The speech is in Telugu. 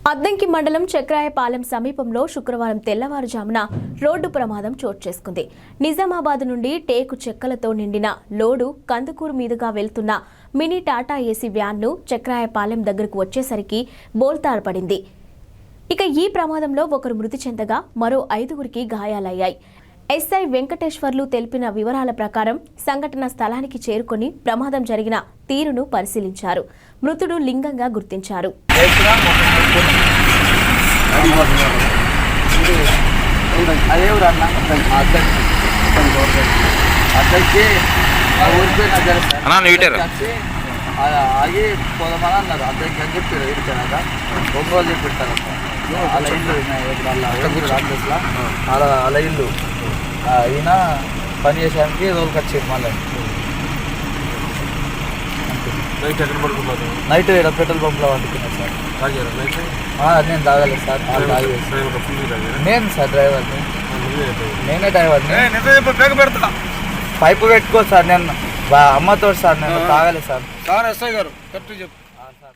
అద్దంకి మండలం చక్రాయపాలెం సమీపంలో శుక్రవారం తెల్లవారుజామున రోడ్డు ప్రమాదం చోటు చేసుకుంది. నిజామాబాద్ నుండి టేకు చెక్కలతో నిండిన లోడు కందుకూరు మీదుగా వెళ్తున్న మినీ టాటా ఏసీ వ్యాన్ను చక్రాయపాలెం దగ్గరకు వచ్చేసరికి బోల్తార్ పడింది. ఇక ఈ ప్రమాదంలో ఒకరు మృతి చెందగా మరో 5గురికి గాయాలయ్యాయి. ఎస్ఐ వెంకటేశ్వర్లు తెలిపిన వివరాల ప్రకారం సంఘటన స్థలానికి చేరుకొని ప్రమాదం జరిగిన తీరును పరిశీలించారు. మృతుడు లింగంగా గుర్తించారు. ఆగి పోదామని అన్నారు. అద్దరికి అని చెప్పారు. ఇడిచాక ఒంగోలు చెప్పిస్తారు. అలా ఇల్లు రాజేస్లా అలా ఇల్లు ఈయన పని చేసానికి రోజుకి వచ్చేది. మళ్ళీ నైట్ ఇక్కడ పెట్రోల్ పంప్లో వండుకున్నాను సార్. నేను తాగలేదు సార్. నేను సార్ డ్రైవర్ని. నేనే డ్రైవర్ని. పైపు పెట్టుకో సార్. నేను అమ్మతో సార్ నేను తాగలేదు సార్. ఎస్ఐ గారు కరెక్ట్ చెప్పు సార్.